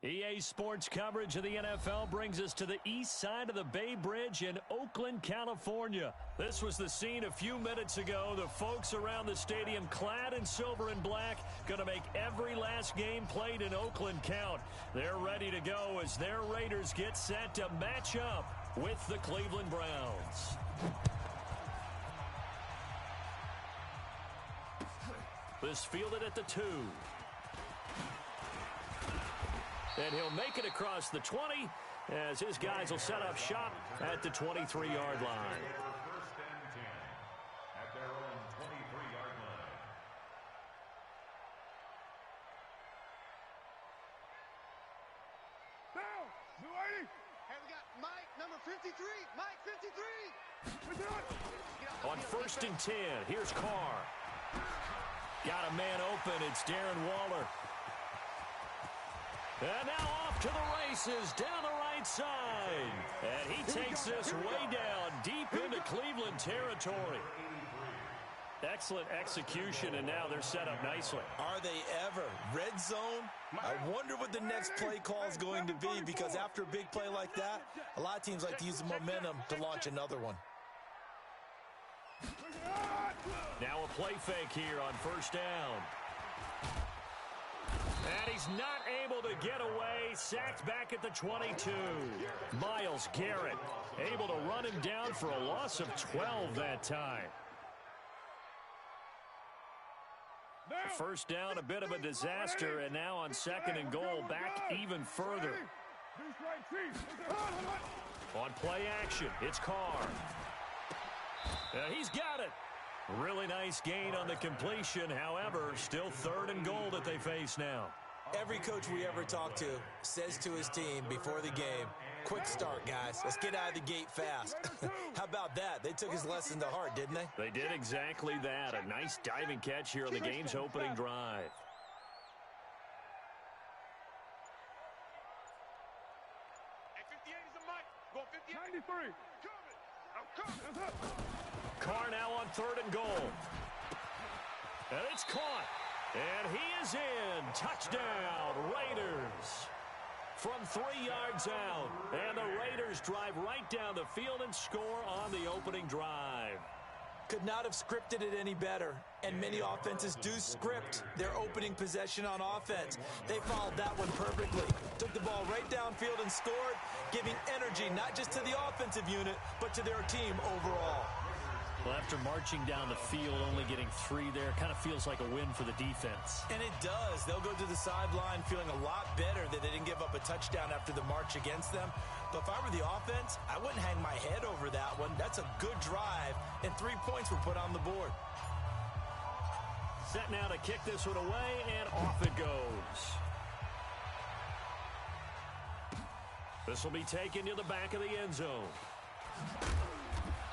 EA Sports coverage of the NFL brings us to the east side of the Bay Bridge in Oakland, California. This was the scene a few minutes ago. The folks around the stadium clad in silver and black going to make every last game played in Oakland count. They're ready to go as their Raiders get set to match up with the Cleveland Browns. This fielded at the 2. And he'll make it across the 20 as his guys will set up shop at the 23-yard line. First and 10 at their own 23-yard line. Down! 280! Hey, we got Mike, number 53. Mike, 53. On first and 10, here's Carr. Got a man open. It's Darren Waller. And now off to the races down the right side. And he takes this way down deep into Cleveland territory. Excellent execution, and now they're set up nicely. Are they ever? Red zone? I wonder what the next play call is going to be, because after a big play like that, a lot of teams like to use the momentum to launch another one. Now a play fake here on first down. And he's not able to get away. Sacked back at the 22. Myles Garrett able to run him down for a loss of 12 that time. First down, a bit of a disaster, and now on second and goal, back even further. On play action, it's Carr. He's got it. Really nice gain on the completion. However, still third and goal that they face now. Every coach we ever talk to says to his team before the game, quick start, guys. Let's get out of the gate fast. How about that? They took his lesson to heart, didn't they? They did exactly that. A nice diving catch here on the game's opening drive. Hey, 93. Carr now on third and goal. And it's caught. And he is in. Touchdown, Raiders. From 3 yards out. And the Raiders drive right down the field and score on the opening drive. Could not have scripted it any better. And many offenses do script their opening possession on offense. They followed that one perfectly. Took the ball right downfield and scored, giving energy not just to the offensive unit, but to their team overall. Well, after marching down the field, only getting 3 there, kind of feels like a win for the defense. And it does. They'll go to the sideline feeling a lot better that they didn't give up a touchdown after the march against them. But if I were the offense, I wouldn't hang my head over that one. That's a good drive, and 3 points were put on the board. Set now to kick this one away, and off it goes. This will be taken to the back of the end zone.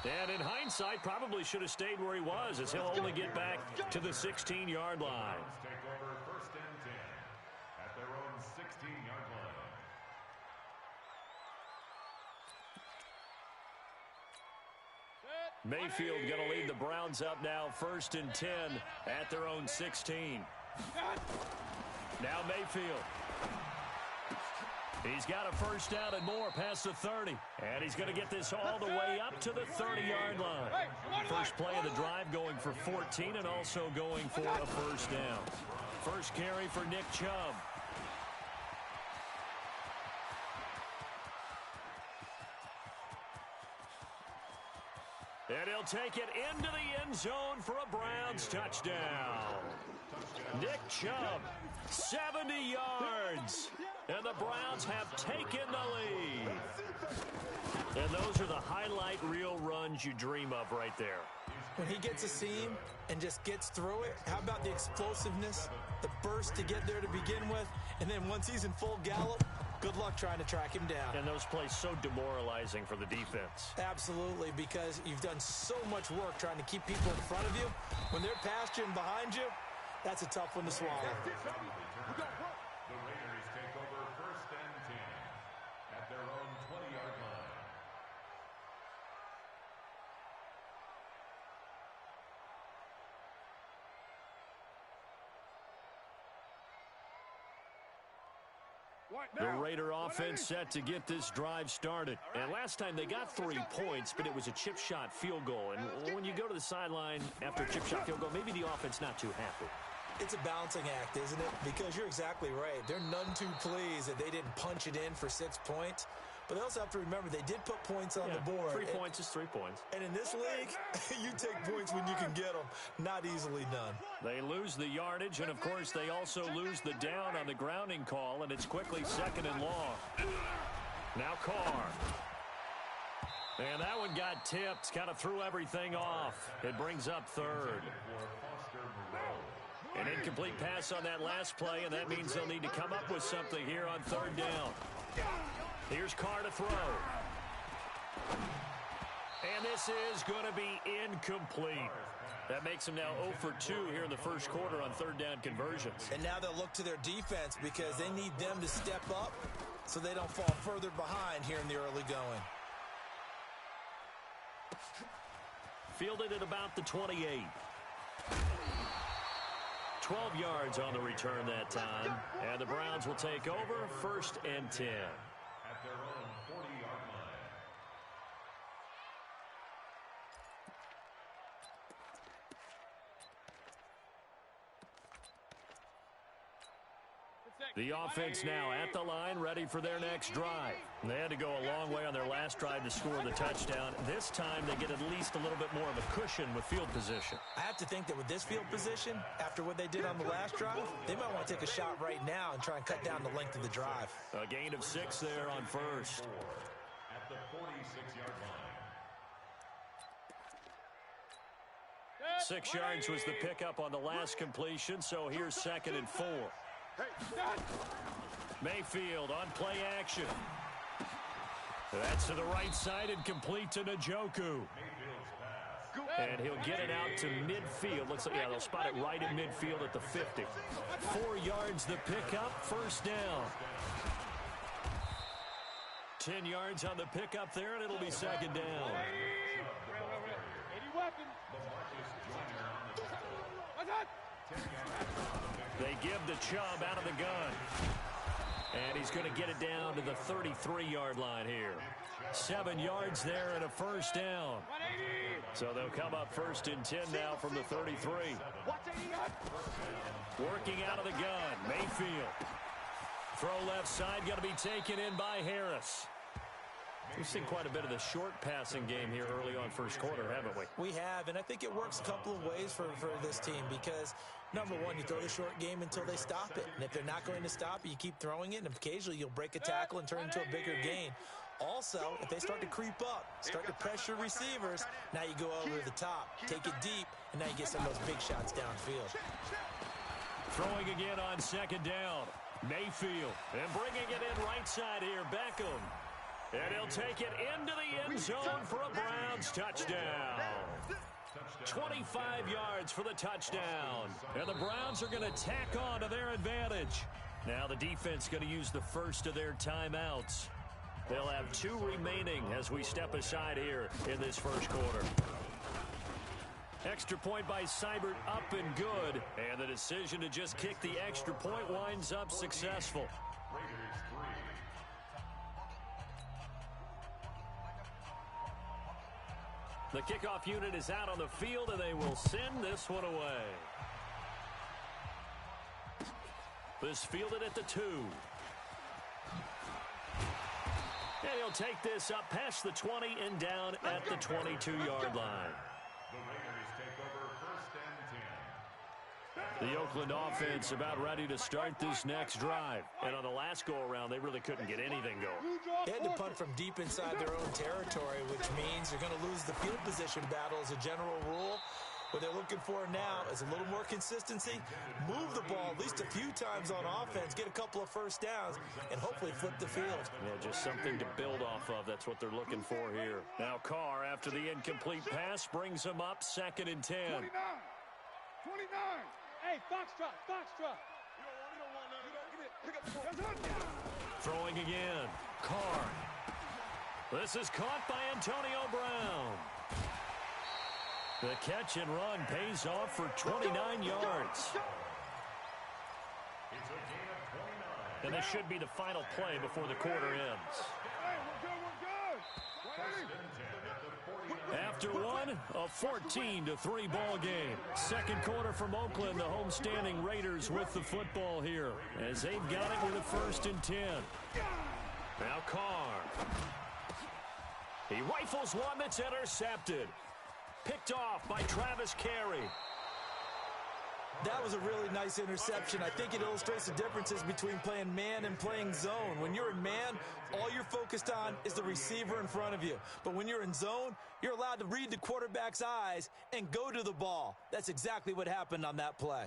And in hindsight, probably should have stayed where he was, as he'll only get back to the 16-yard line. Take over first and 10 at their own 16-yard line. Mayfield going to lead the Browns up now, first and 10 at their own 16. Now Mayfield. He's got a first down and more past the 30. And he's going to get this all the way up to the 30-yard line. First play of the drive going for 14 and also going for a first down. First carry for Nick Chubb. And he'll take it into the end zone for a Browns touchdown. Nick Chubb, 70 yards. And the Browns have taken the lead. And those are the highlight reel runs you dream of right there. When he gets a seam and just gets through it, how about the explosiveness, the burst to get there to begin with, and then once he's in full gallop, good luck trying to track him down. And those plays so demoralizing for the defense. Absolutely, because you've done so much work trying to keep people in front of you. When they're past you and behind you, that's a tough one to swallow. The Raiders take over first and 10 at their own 20-yard line. The Raider offense set to get this drive started. And last time they got 3 points, but it was a chip shot field goal. And when you go to the sideline after a chip shot field goal, maybe the offense not too happy. It's a balancing act, isn't it? Because you're exactly right. They're none too pleased that they didn't punch it in for 6 points. But they also have to remember they did put points on the board. 3 points is 3 points. And in this league, you take points when you can get them. Not easily done. They lose the yardage, and, of course, they also lose the down on the grounding call, and it's quickly 2nd and long. Now Carr. And that one got tipped, kind of threw everything off. It brings up 3rd. An incomplete pass on that last play, and that means they'll need to come up with something here on 3rd down. Here's Carr to throw. And this is going to be incomplete. That makes them now 0 for 2 here in the first quarter on 3rd down conversions. And now they'll look to their defense because they need them to step up so they don't fall further behind here in the early going. Fielded at about the 28. 12 yards on the return that time. And the Browns will take over 1st and 10. At their own 40-yard line. The offense now at the line, ready for their next drive. They had to go a long way on their last drive to score the touchdown. This time they get at least a little bit more of a cushion with field position. I have to think that with this field position, after what they did on the last drive, they might want to take a shot right now and try and cut down the length of the drive. A gain of 6 there on 1st. At the 46-yard line. 6 yards was the pickup on the last completion, so here's 2nd and 4. Mayfield on play action. That's to the right side and complete to Njoku. And he'll get it out to midfield. Looks like, yeah, they'll spot it right in midfield at the 50. 4 yards the pickup, 1st down. 10 yards on the pickup there, and it'll be 2nd down. They give the Chubb out of the gun. And he's going to get it down to the 33-yard line here. 7 yards there and a 1st down. So they'll come up 1st and 10 now from the 33. Working out of the gun, Mayfield. Throw left side, going to be taken in by Harris. We've seen quite a bit of the short passing game here early on 1st quarter, haven't we? We have, and I think it works a couple of ways for this team because, number one, you throw the short game until they stop it. And if they're not going to stop it, you keep throwing it, and occasionally you'll break a tackle and turn into a bigger gain. Also, if they start to creep up, start to pressure receivers, now you go over the top, take it deep, and now you get some of those big shots downfield. Throwing again on 2nd down. Mayfield, and bringing it in right side here, Beckham. And he'll take it into the end zone for a Browns touchdown. 25 yards for the touchdown. And the Browns are going to tack on to their advantage. Now the defense going to use the first of their timeouts. They'll have 2 remaining as we step aside here in this 1st quarter. Extra point by Seibert up and good. And the decision to just kick the extra point winds up successful. The kickoff unit is out on the field, and they will send this one away. This fielded at the 2. And he'll take this up past the 20 and down at the 22-yard line. The Raiders take over 1st and 10. The Oakland offense about ready to start this next drive. And on the last go-around, they really couldn't get anything going. They had to punt from deep inside their own territory, which means they're going to lose the field position battle as a general rule. What they're looking for now is a little more consistency, move the ball at least a few times on offense, get a couple of 1st downs, and hopefully flip the field. Yeah, just something to build off of. That's what they're looking for here. Now Carr, after the incomplete pass, brings them up 2nd and 10. 29. Hey, Foxtrot. Throwing again. Carr. This is caught by Antonio Brown. The catch and run pays off for 29 yards. It's a gain of And this should be the final play before the quarter ends. Hey, we're good. After one, a 14-3 ball game. Second quarter from Oakland, the homestanding Raiders with the football here as they've got it with a 1st and 10. Now Carr. He rifles one that's intercepted. Picked off by Travis Carey. That was a really nice interception. I think it illustrates the differences between playing man and playing zone. When you're in man, all you're focused on is the receiver in front of you. But when you're in zone, you're allowed to read the quarterback's eyes and go to the ball. That's exactly what happened on that play.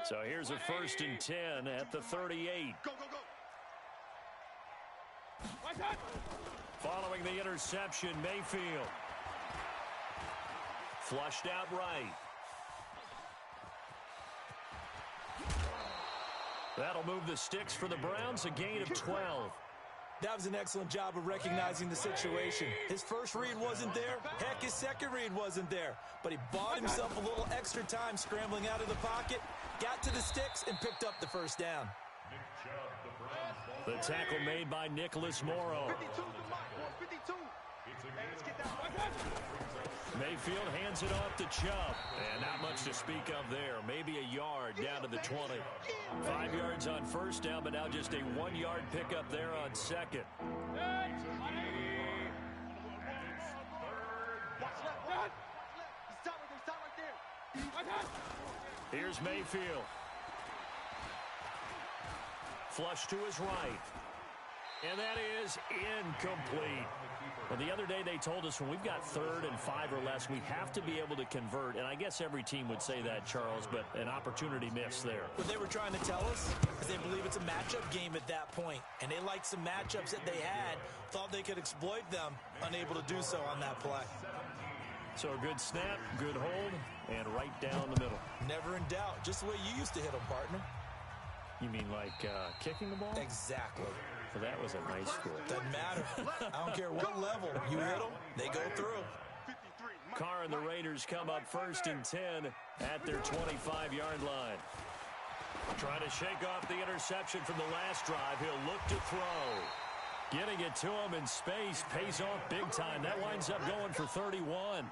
So here's a 1st and 10 at the 38. Go, go, go. Following the interception, Mayfield. Flushed out right. That'll move the sticks for the Browns, a gain of 12. That was an excellent job of recognizing the situation. His first read wasn't there. Heck, his second read wasn't there. But he bought himself a little extra time scrambling out of the pocket, got to the sticks, and picked up the 1st down. The tackle made by Nicholas Morrow. 52 to Mike, 52. Hey, let's get that. Mayfield hands it off to Chubb. And not much to speak of there. Maybe a yard down to the 20. 5 yards on 1st down, but now just a 1-yard pickup there on 2nd. Stop right there. Here's Mayfield. Flush to his right. And that is incomplete. Well, the other day they told us when we've got 3rd and 5 or less, we have to be able to convert. And I guess every team would say that, Charles, but an opportunity missed there. What they were trying to tell us is they believe it's a matchup game at that point. And they liked some matchups that they had, thought they could exploit them, unable to do so on that play. So a good snap, good hold, and right down the middle. Never in doubt, just the way you used to hit them, partner. You mean like kicking the ball? Exactly. Well, that was a nice score. Doesn't matter. I don't care what level. You hit them, they go through. Carr and the Raiders come up 1st and 10 at their 25-yard line. Trying to shake off the interception from the last drive. He'll look to throw. Getting it to him in space pays off big time. That winds up going for 31.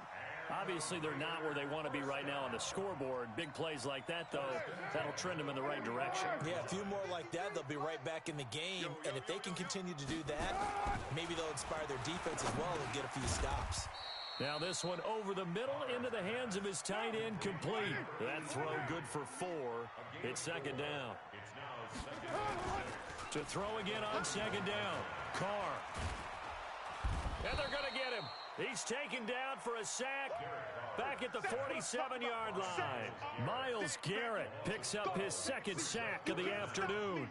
Obviously, they're not where they want to be right now on the scoreboard. Big plays like that, though, that'll trend them in the right direction. Yeah, a few more like that, they'll be right back in the game. And if they can continue to do that, maybe they'll inspire their defense as well and get a few stops. Now this one over the middle into the hands of his tight end, complete. That throw good for 4. It's 2nd down. To throw again on 2nd down. Carr. And they're going to get him. He's taken down for a sack back at the 47-yard line. Myles Garrett picks up his 2nd sack of the afternoon.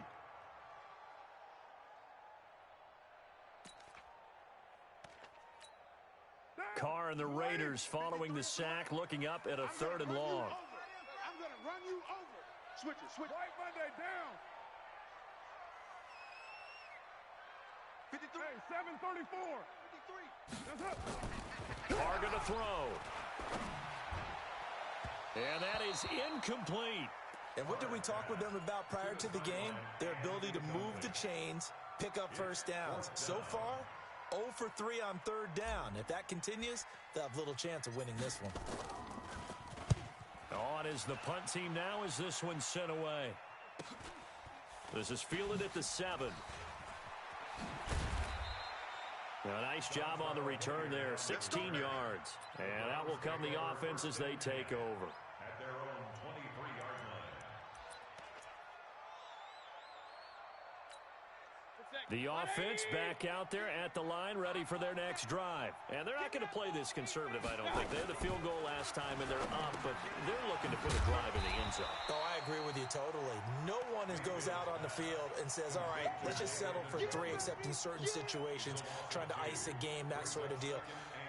Carr and the Raiders following the sack, looking up at a 3rd and long. I'm going to run you over. Switch it, switch it. Right Monday down. 53. Hey, 7:34. 53. That's up. Carr going to throw. And that is incomplete. And what did we talk with them about prior to the game? Their ability to move the chains, pick up 1st downs. So far, 0 for 3 on 3rd down. If that continues, they'll have little chance of winning this one. On is the punt team now as this one's sent away. This is fielded at the 7. A nice job on the return there, 16 yards. And out will come the offense as they take over. At their own 23-yard line. The offense back out there at the line, ready for their next drive. And they're not going to play this conservative, I don't think. They had the field goal last time, and they're up, but they're looking to put a drive in the end zone. Oh, I agree with you totally. No one goes out on the field and says, all right, let's just settle for 3, except in certain situations, trying to ice a game, that sort of deal.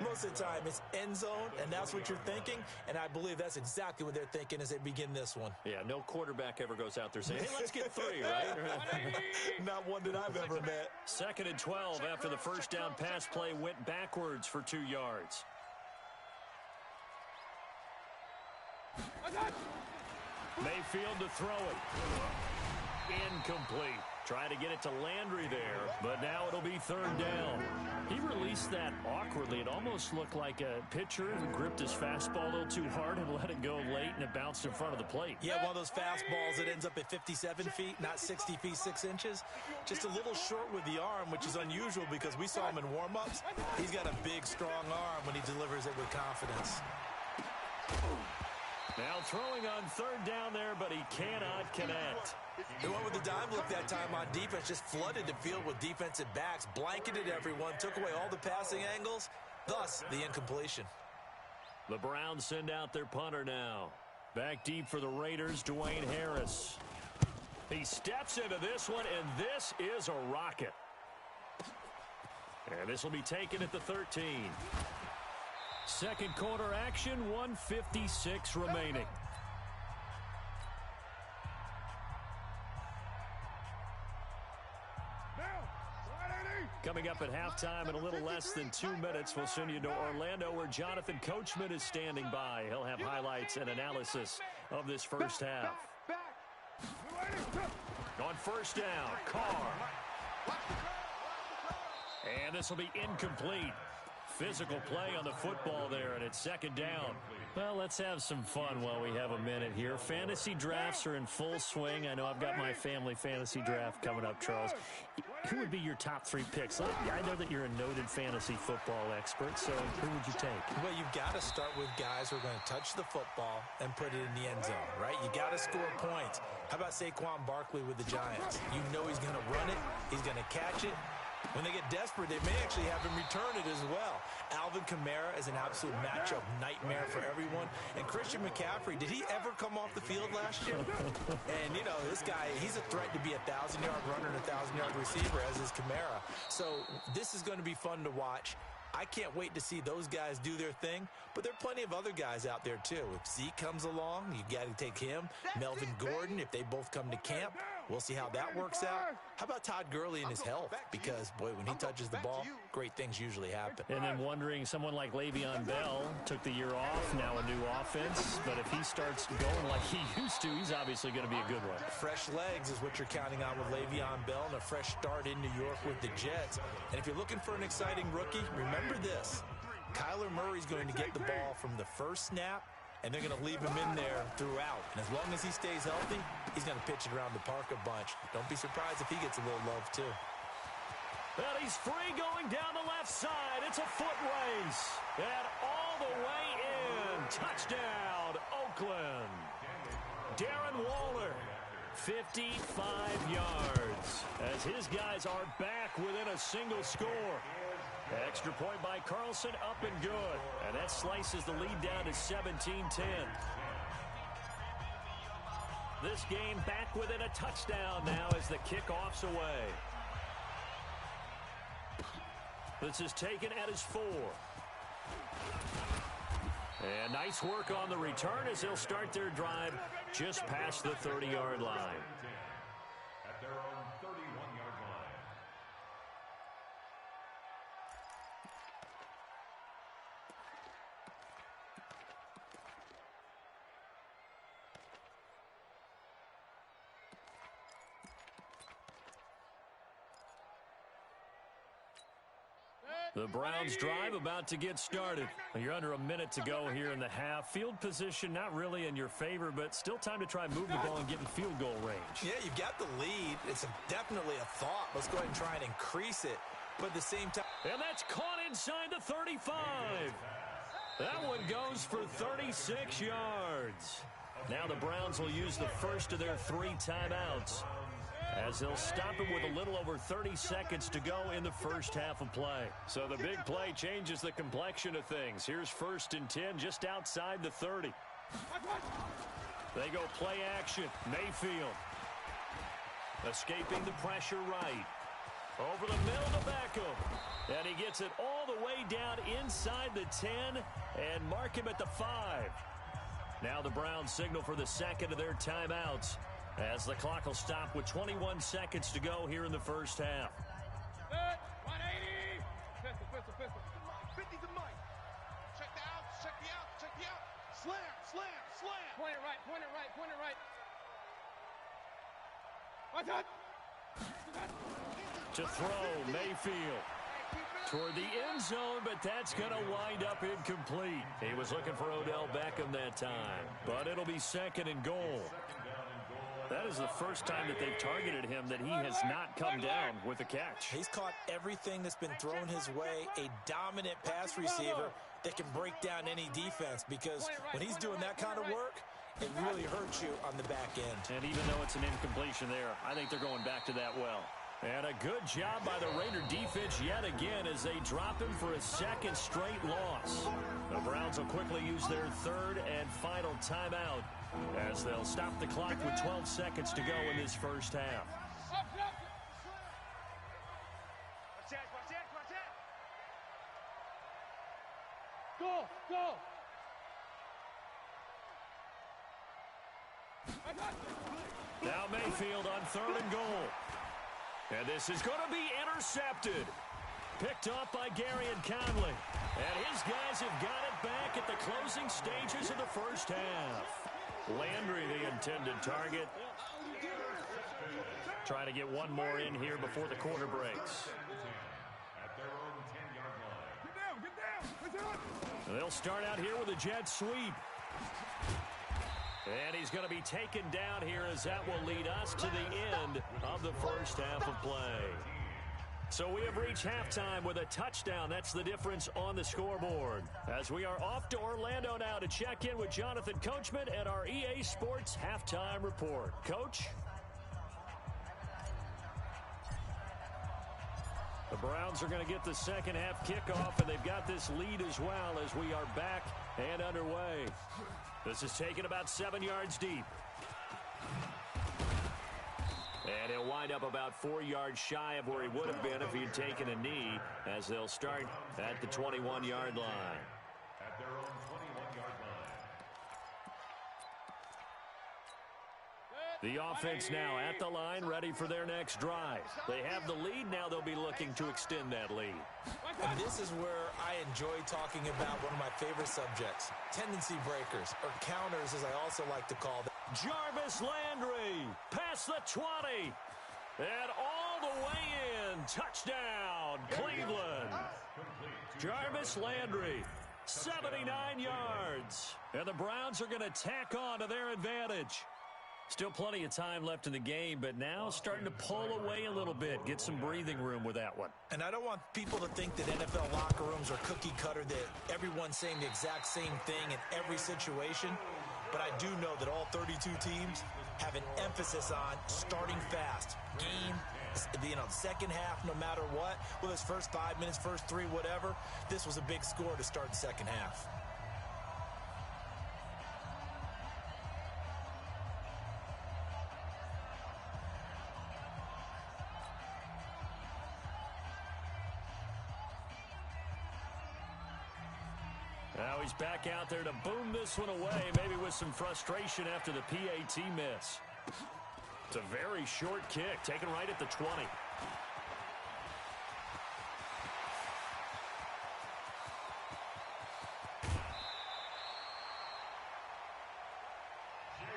Most of the time, it's end zone, and that's what you're thinking, and I believe that's exactly what they're thinking as they begin this one. Yeah, no quarterback ever goes out there saying, hey, let's get 3, right? Not one that I've ever met. 2nd and 12 after the 1st down pass play went backwards for 2 yards. Mayfield to throw it. Incomplete. Trying to get it to Landry there, but now it'll be third down. He released that awkwardly. It almost looked like a pitcher who gripped his fastball a little too hard and let it go late, and it bounced in front of the plate. Yeah, one of those fastballs that ends up at 57 feet, not 60 feet, 6 inches. Just a little short with the arm, which is unusual because we saw him in warm-ups. He's got a big, strong arm when he delivers it with confidence. Now throwing on third down there, but he cannot connect. They went with the dime look that time on defense, just flooded the field with defensive backs, blanketed everyone, took away all the passing angles, thus the incompletion. The Browns send out their punter now. Back deep for the Raiders, Dwayne Harris. He steps into this one, and this is a rocket. And this will be taken at the 13. Second quarter action, 1:56 remaining. Coming up at halftime in a little less than 2 minutes, we'll send you to Orlando where Jonathan Coachman is standing by. He'll have highlights and analysis of this first half. On first down, Carr. And this will be incomplete. Physical play on the football there, and it's second down. Well, let's have some fun while we have a minute here. Fantasy drafts are in full swing. I know I've got my family fantasy draft coming up, Charles. Who would be your top 3 picks? I know that you're a noted fantasy football expert, so who would you take? Well, you've got to start with guys who are going to touch the football and put it in the end zone, right? You got to score points. How about Saquon Barkley with the Giants? You know he's going to run it. He's going to catch it. When they get desperate, they may actually have him return it as well. Alvin Kamara is an absolute matchup nightmare for everyone. And Christian McCaffrey, did he ever come off the field last year? And, you know, this guy, he's a threat to be a 1,000-yard runner and a 1,000-yard receiver, as is Kamara. So this is going to be fun to watch. I can't wait to see those guys do their thing, but there are plenty of other guys out there, too. If Zeke comes along, you got to take him. Melvin Gordon, if they both come to camp, we'll see how that works out. How about Todd Gurley and his health? Because, boy, when he touches the ball, great things usually happen. And then wondering, someone like Le'Veon Bell took the year off, now a new offense, but if he starts going like he used to, he's obviously going to be a good one. Fresh legs is what you're counting on with Le'Veon Bell and a fresh start in New York with the Jets. And if you're looking for an exciting rookie, remember this. Kyler Murray's going to get the ball from the first snap, and they're going to leave him in there throughout. And as long as he stays healthy, he's going to pitch it around the park a bunch. Don't be surprised if he gets a little love, too. Well, he's free going down the left side. It's a foot race. And all the way in. Touchdown, Oakland. Darren Waller, 55 yards, as his guys are back within a single score. Extra point by Carlson, up and good. And that slices the lead down to 17-10. This game back within a touchdown now as the kickoff's away. This is taken at his 4. And nice work on the return as they'll start their drive just past the 30-yard line. At their own 31-yard line. The Browns drive about to get started. You're under a minute to go here in the half. Field position not really in your favor, but still time to try and move the ball and get in field goal range. Yeah, you've got the lead. It's definitely a thought. Let's go ahead and try and increase it. But at the same time... And that's caught inside the 35. That one goes for 36 yards. Now the Browns will use the first of their 3 timeouts, as they'll stop it with a little over 30 seconds to go in the first half of play. So the big play changes the complexion of things. Here's 1st and 10 just outside the 30. They go play action. Mayfield escaping the pressure right. Over the middle to Beckham. And he gets it all the way down inside the 10 and mark him at the 5. Now the Browns signal for the second of their timeouts, as the clock will stop with 21 seconds to go here in the first half. 180. Pistol. 50 to Mike. Check the out. Check the out. Check the out. Slam. Slam. Slam. point it right, point it right, point it right. What's that? To throw, Mayfield toward the end zone, but that's going to wind up incomplete. He was looking for Odell Beckham that time, but it'll be 2nd and goal. That is the first time that they've targeted him that he has not come down with a catch. He's caught everything that's been thrown his way, a dominant pass receiver that can break down any defense, because when he's doing that kind of work, it really hurts you on the back end. And even though it's an incompletion there, I think they're going back to that well. And a good job by the Raider defense yet again as they drop him for a 2nd straight loss. The Browns will quickly use their 3rd and final timeout as they'll stop the clock with 12 seconds to go in this first half. Go, go. Now Mayfield on 3rd and goal. And this is going to be intercepted. Picked off by Gary and Conley. And his guys have got it back at the closing stages of the first half. Landry, the intended target. Trying to get one more in here before the quarter breaks. At their own 10-yard line. Get down. They'll start out here with a jet sweep. And he's going to be taken down here as that will lead us to the end of the first half of play. So we have reached halftime with a touchdown. That's the difference on the scoreboard. As we are off to Orlando now to check in with Jonathan Coachman at our EA Sports Halftime Report. Coach? The Browns are going to get the second half kickoff, and they've got this lead as well as we are back and underway. This is taken about 7 yards deep. And he'll wind up about 4 yards shy of where he would have been if he had taken a knee, as they'll start at the 21-yard line. At their own 21-yard line. The offense now at the line, ready for their next drive. They have the lead. Now they'll be looking to extend that lead. And this is where I enjoy talking about one of my favorite subjects, tendency breakers, or counters as I also like to call them. Jarvis Landry past the 20 and all the way in. Touchdown, Cleveland. Jarvis Landry, 79 yards. And the Browns are going to tack on to their advantage. Still plenty of time left in the game, but now starting to pull away a little bit, get some breathing room with that one. And I don't want people to think that NFL locker rooms are cookie cutter, that everyone's saying the exact same thing in every situation. But I do know that all 32 teams have an emphasis on starting fast. Game, second half, no matter what. Whether it's first 5 minutes, first 3, whatever. This was a big score to start the second half. Now he's back out there to boom this one away, maybe with some frustration after the PAT miss. It's a very short kick, taken right at the 20.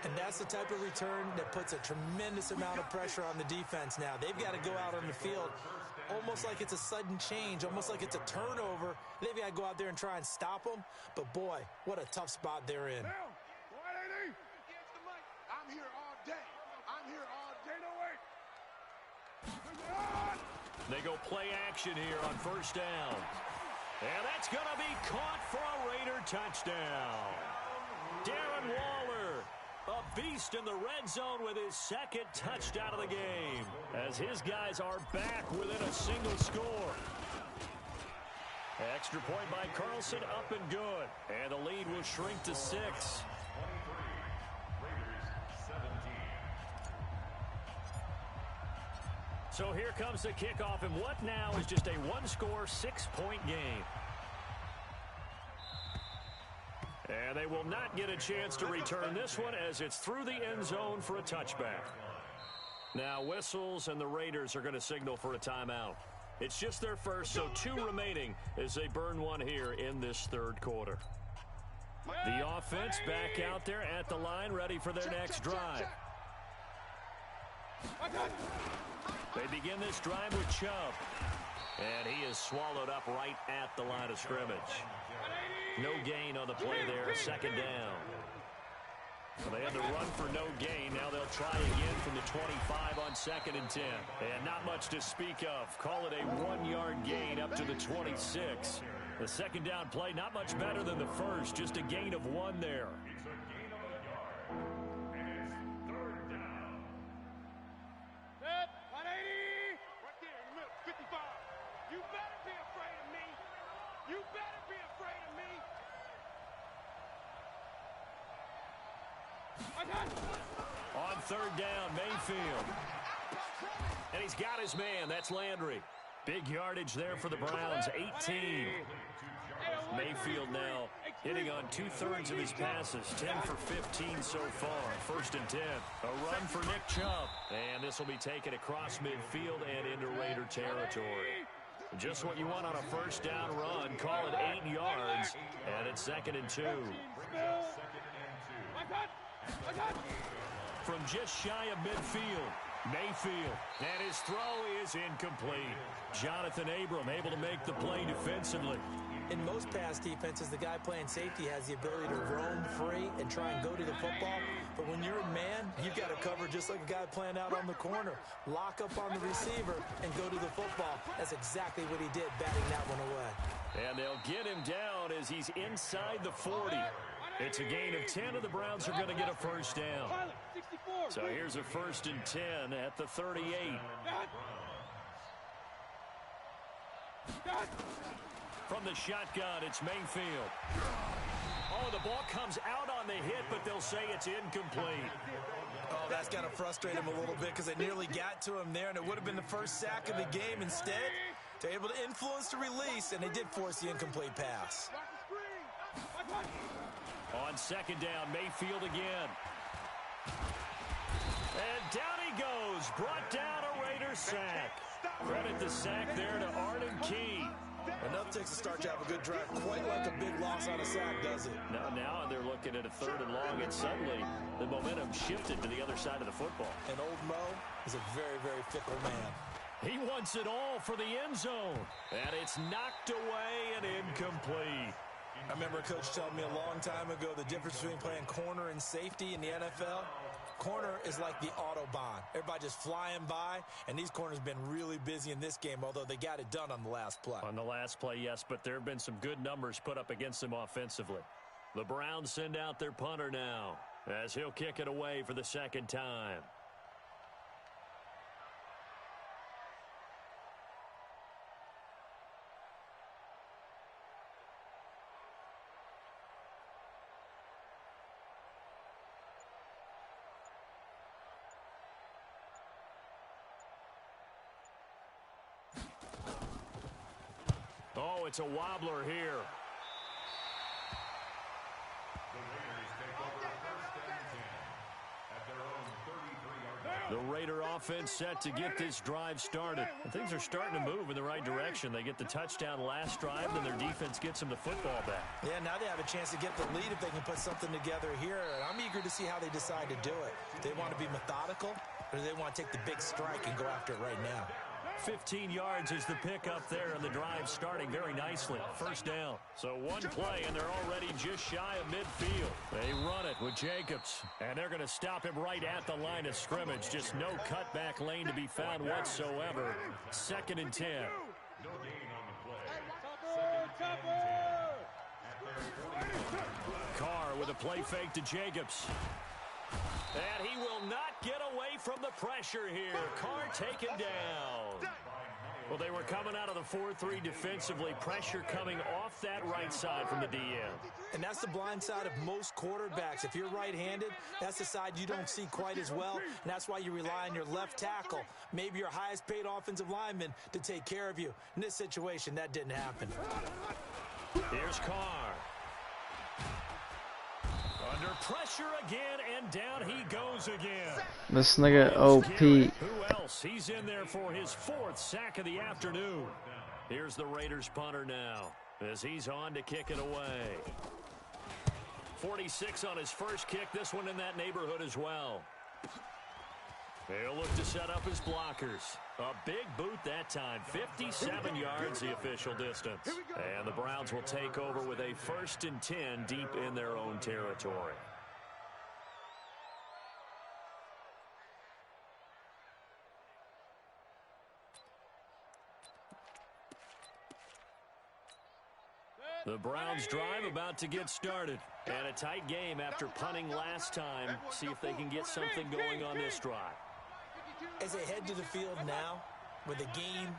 And that's the type of return that puts a tremendous amount of pressure on the defense now. They've got to go out on the field almost like it's a sudden change, almost like it's a turnover. They've got to go out there and try and stop them. But, boy, what a tough spot they're in. I'm here all day. I'm here all day. No wait. They go play action here on first down. And that's going to be caught for a Raider touchdown. Darren Waller, a beast in the red zone with his second touchdown of the game, as his guys are back within a single score. Extra point by Carlson, up and good. And the lead will shrink to 6. 23. Raiders 17. So here comes the kickoff, and what now is just a one-score, 6-point game. And they will not get a chance to return this one as it's through the end zone for a touchback. Now whistles, and the Raiders are going to signal for a timeout. It's just their first, so 2 remaining as they burn one here in this third quarter. The offense back out there at the line, ready for their next drive. They begin this drive with Chubb. And he is swallowed up right at the line of scrimmage. No gain on the play there, second down. Well, they had the run for no gain. Now they'll try again from the 25 on 2nd and 10. And not much to speak of. Call it a 1-yard gain up to the 26. The second down play, not much better than the first. Just a gain of 1 there. On 3rd down, Mayfield. And he's got his man. That's Landry. Big yardage there for the Browns, 18. Mayfield now hitting on 2/3 of his passes, 10 for 15 so far. 1st and 10. A run for Nick Chubb. And this will be taken across midfield and into Raider territory. Just what you want on a 1st down run. Call it 8 yards. And it's 2nd and 2. From just shy of midfield, Mayfield. And his throw is incomplete. Jonathan Abram able to make the play defensively. In most pass defenses, the guy playing safety has the ability to roam free and try and go to the football. But when you're a man, you've got to cover just like a guy playing out on the corner. Lock up on the receiver and go to the football. That's exactly what he did, batting that one away. And they'll get him down as he's inside the 40. It's a gain of 10, and the Browns are going to get a 1st down. So here's a 1st and 10 at the 38. From the shotgun, it's Mayfield. Oh, the ball comes out on the hit, but they'll say it's incomplete. Oh, that's got to frustrate him a little bit because they nearly got to him there, and it would have been the first sack of the game. Instead, they're able to influence the release, and they did force the incomplete pass. On 2nd down, Mayfield again. And down he goes. Brought down a Raider sack. Credit the sack there to Arden Key. Enough takes to start to have a good drive. Quite like a big loss on a sack, does it? Now they're looking at a 3rd and long, and suddenly the momentum shifted to the other side of the football. And old Mo is a very, very fickle man. He wants it all for the end zone. And it's knocked away and incomplete. I remember a coach telling me a long time ago the difference between playing corner and safety in the NFL. Corner is like the Autobahn. Everybody just flying by, and these corners have been really busy in this game, although they got it done on the last play. On the last play, yes, but there have been some good numbers put up against them offensively. The Browns send out their punter now as he'll kick it away for the 2nd time. Oh, it's a wobbler here. The Raider offense set to get this drive started. And things are starting to move in the right direction. They get the touchdown last drive, then their defense gets them the football back. Yeah, now they have a chance to get the lead if they can put something together here. And I'm eager to see how they decide to do it. Do they want to be methodical, or do they want to take the big strike and go after it right now? 15 yards is the pickup there, and the drive starting very nicely. 1st down. So one play, and they're already just shy of midfield. They run it with Jacobs, and they're going to stop him right at the line of scrimmage. Just no cutback lane to be found whatsoever. 2nd and 10. Carr with a play fake to Jacobs. And he will not get away from the pressure here. Carr taken down. Well, they were coming out of the 4-3 defensively. Pressure coming off that right side from the DM. And that's the blind side of most quarterbacks. If you're right-handed, that's the side you don't see quite as well. And that's why you rely on your left tackle, maybe your highest-paid offensive lineman, to take care of you. In this situation, that didn't happen. Here's Carr. Under pressure again, and down he goes again. This nigga OP. Who else? He's in there for his 4th sack of the afternoon. Here's the Raiders punter now as he's on to kick it away. 46 on his first kick. This one in that neighborhood as well. He'll look to set up his blockers. A big boot that time. 57 yards the official distance. And the Browns will take over with a 1st and 10 deep in their own territory. The Browns drive about to get started. And a tight game after punting last time. See if they can get something going on this drive. As they head to the field now, with the game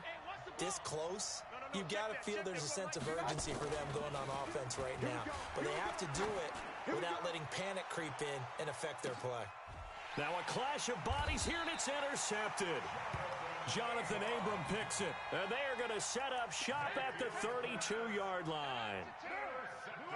this close, you've got to feel there's a sense of urgency for them going on offense right now. But they have to do it without letting panic creep in and affect their play. Now a clash of bodies here, and it's intercepted. Jonathan Abram picks it. And they are going to set up shop at the 32-yard line.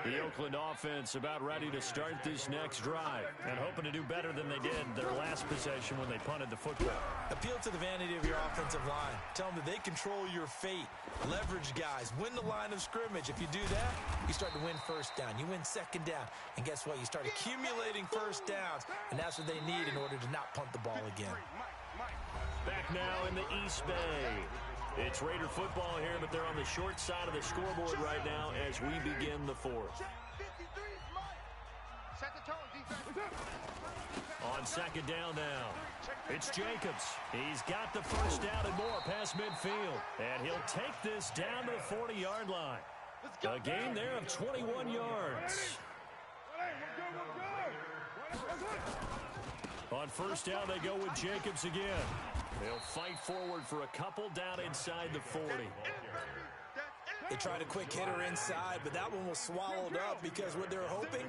The Oakland offense about ready to start this next drive and hoping to do better than they did their last possession when they punted the football. Appeal to the vanity of your offensive line. Tell them that they control your fate. Leverage guys. Win the line of scrimmage. If you do that, you start to win first down. You win second down. And guess what? You start accumulating first downs. And that's what they need in order to not punt the ball again. Back now in the East Bay. It's Raider football here, but they're on the short side of the scoreboard right now as we begin the 4th. On 2nd down now, it's Jacobs. He's got the first down and more past midfield. And he'll take this down to the 40-yard line. A gain there of 21 yards. On 1st down, they go with Jacobs again. They'll fight forward for a couple down inside the 40. They tried a quick hitter inside, but that one was swallowed up because what they're hoping,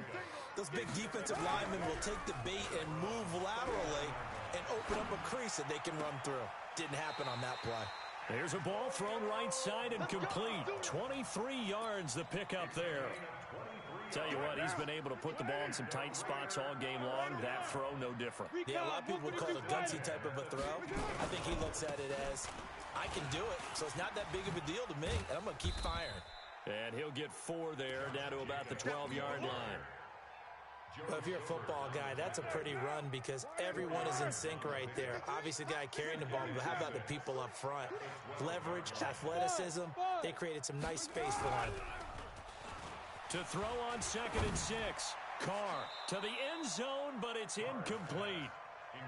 those big defensive linemen will take the bait and move laterally and open up a crease that they can run through. Didn't happen on that play. There's a ball thrown right side and complete. 23 yards the pickup there. Tell you what, he's been able to put the ball in some tight spots all game long. That throw, no different. Yeah, a lot of people would call it a gutsy type of a throw. I think he looks at it as, I can do it, so it's not that big of a deal to me, and I'm going to keep firing. And he'll get 4 there, down to about the 12-yard line. Well, if you're a football guy, that's a pretty run because everyone is in sync right there. Obviously, the guy carrying the ball, but how about the people up front? Leverage, athleticism, they created some nice space for him. To throw on 2nd and 6. Carr to the end zone, but it's incomplete.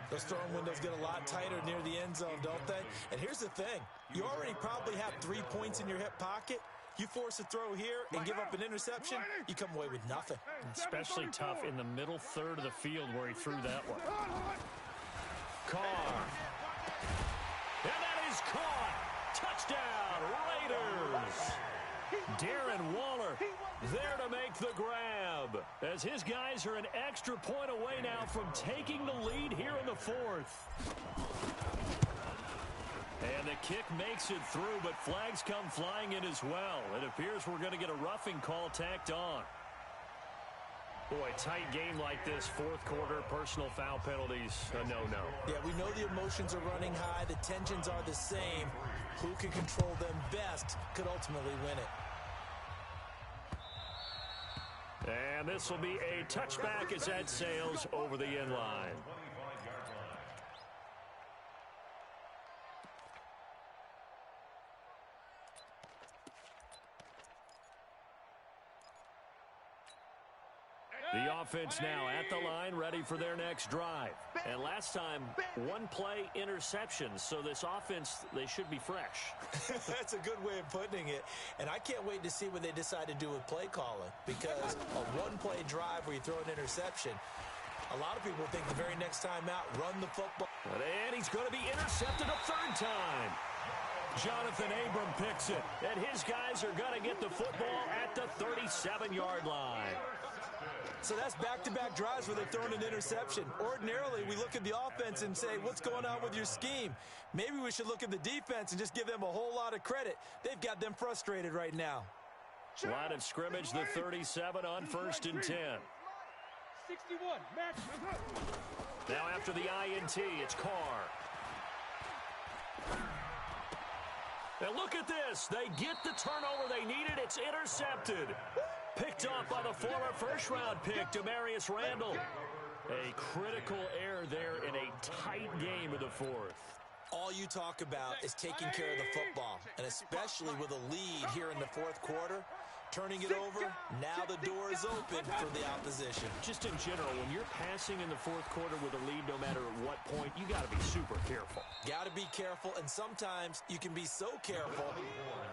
Those throwing windows get a lot tighter near the end zone, don't they? And here's the thing. You already probably have 3 points in your hip pocket. You force a throw here and give up an interception, you come away with nothing. Especially tough in the middle third of the field where he threw that one. Carr. And that is caught. Touchdown, Raiders. Darren Waller there to make the grab as his guys are an extra point away now from taking the lead here in the 4th. And the kick makes it through, but flags come flying in as well. It appears we're going to get a roughing call tacked on. Boy, tight game like this, 4th quarter, personal foul penalties, a no-no. Yeah, we know the emotions are running high. The tensions are the same. Who can control them best could ultimately win it. And this will be a touchback as that sails over the end line. The offense now at the line, ready for their next drive. And last time, 1-play interceptions. So this offense, they should be fresh. That's a good way of putting it. And I can't wait to see what they decide to do with play calling. Because a 1-play drive where you throw an interception, a lot of people think the very next time out, run the football. And he's going to be intercepted a 3rd time. Jonathan Abram picks it. And his guys are going to get the football at the 37-yard line. So that's back-to-back drives where they're throwing an interception. Ordinarily, we look at the offense and say, what's going on with your scheme? Maybe we should look at the defense and just give them a whole lot of credit. They've got them frustrated right now. Line of scrimmage, the 37 on 1st and 10. 61, match. Now after the INT, it's Carr. And look at this. They get the turnover they needed. It's intercepted. Picked off by the former first-round pick, Demarius Randall. A critical error there in a tight game in the fourth. All you talk about is taking care of the football, and especially with a lead here in the fourth quarter. Turning it over, now the door is open for the opposition. Just in general, when you're passing in the fourth quarter with a lead, no matter at what point, you got to be super careful. Got to be careful, and sometimes you can be so careful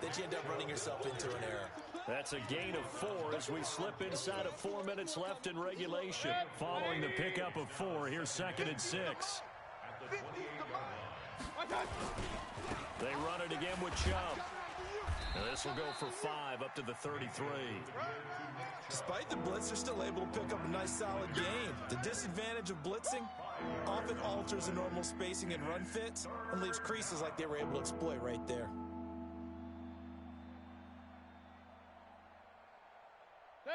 that you end up running yourself into an error. That's a gain of 4 as we slip inside of 4 minutes left in regulation. Following the pickup of 4, here's 2nd and 6. They run it again with Chubb. And this will go for 5 up to the 33. Despite the blitz, they're still able to pick up a nice solid game. The disadvantage of blitzing often alters the normal spacing and run fits and leaves creases like they were able to exploit right there.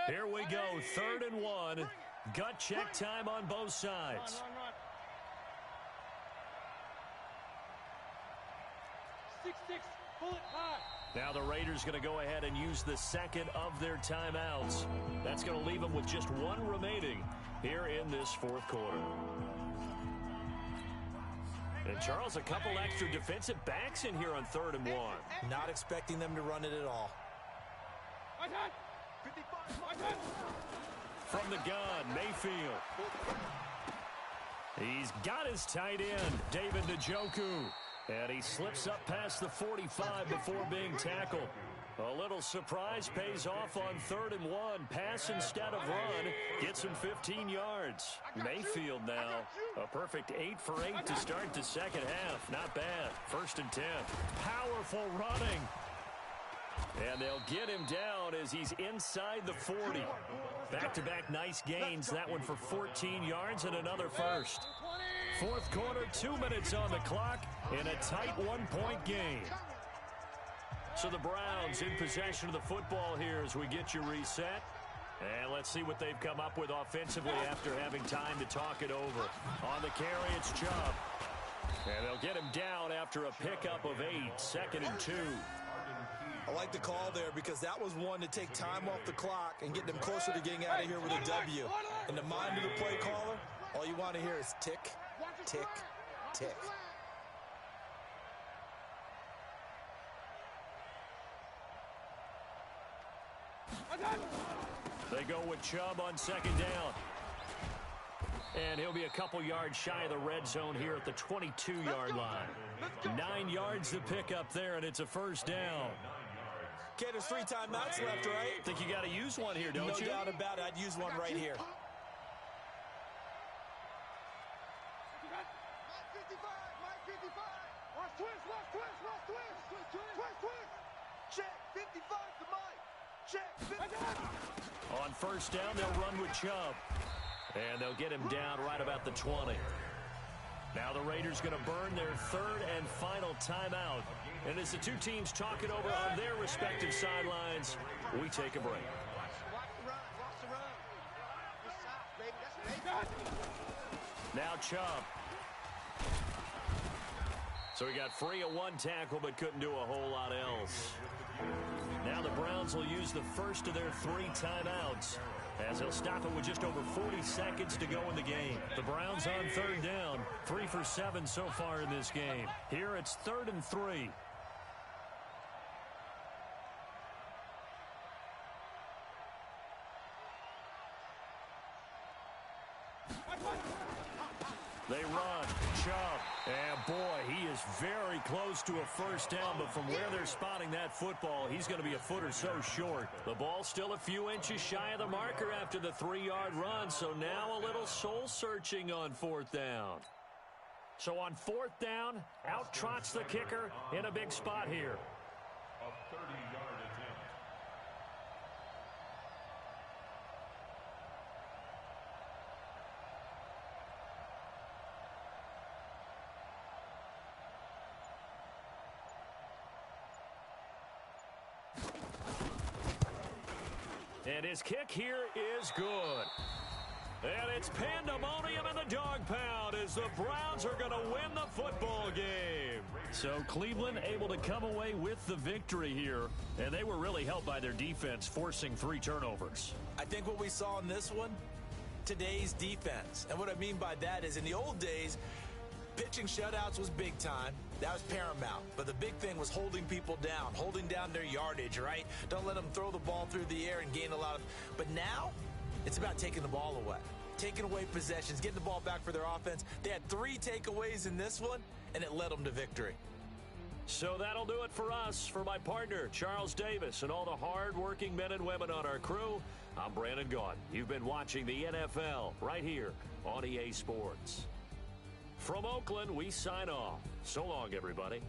Here we go, 3rd and 1. Gut check time on both sides. Now the Raiders going to go ahead and use the second of their timeouts. That's going to leave them with just 1 remaining here in this fourth quarter. And Charles, a couple extra defensive backs in here on 3rd and 1. Not expecting them to run it at all. From the gun, Mayfield. He's got his tight end, David Njoku. And he slips up past the 45 before being tackled. A little surprise pays off on 3rd and 1. Pass instead of run. Gets him 15 yards. Mayfield now, a perfect 8 for 8 to start the second half. Not bad. 1st and 10. Powerful running. And they'll get him down as he's inside the 40. Back-to-back nice gains. That one for 14 yards and another first. Fourth quarter, 2 minutes on the clock in a tight 1-point game. So the Browns in possession of the football here as we get you reset. And let's see what they've come up with offensively after having time to talk it over. On the carry, it's Chubb. And they'll get him down after a pickup of 8, 2nd and 2. I like the call there because that was one to take time off the clock and get them closer to getting out of here with a W. In the mind of the play caller, all you want to hear is tick, tick, tick. They go with Chubb on 2nd down. And he'll be a couple yards shy of the red zone here at the 22-yard line. 9 yards to pick up there, and it's a 1st down. Okay, there's 3 timeouts left, right? Think you got to use one here, don't you? No doubt about it. I'd use one right here. Check 55 to Mike. Check 55. On 1st down, they'll run with Chubb. And they'll get him down right about the 20. Now the Raiders going to burn their 3rd and final timeout. And as the two teams talk it over on their respective sidelines, we take a break. Now Chubb. So he got free of 1 tackle but couldn't do a whole lot else. Now the Browns will use the first of their 3 timeouts as they'll stop it with just over 40 seconds to go in the game. The Browns on 3rd down, 3 for 7 so far in this game. Here it's 3rd and 3. They run, Chubb, and boy, he is very close to a 1st down, but from where they're spotting that football, he's going to be a foot or so short. The ball's still a few inches shy of the marker after the 3-yard run, so now a little soul-searching on 4th down. So on 4th down, out trots the kicker in a big spot here. A 30-yard attempt. And his kick here is good. And it's It's pandemonium in the dog pound as the Browns are going to win the football game. So Cleveland able to come away with the victory here, and they were really helped by their defense forcing 3 turnovers. I think what we saw in this one, today's defense. And what I mean by that is in the old days, pitching shutouts was big time. That was paramount. But the big thing was holding people down, holding down their yardage, right? Don't let them throw the ball through the air and gain a lot of... But now, it's about taking the ball away. Taking away possessions, getting the ball back for their offense. They had 3 takeaways in this one, and it led them to victory. So that'll do it for us. For my partner, Charles Davis, and all the hard-working men and women on our crew, I'm Brandon Gaudin. You've been watching the NFL right here on EA Sports. From Oakland, we sign off. So long, everybody.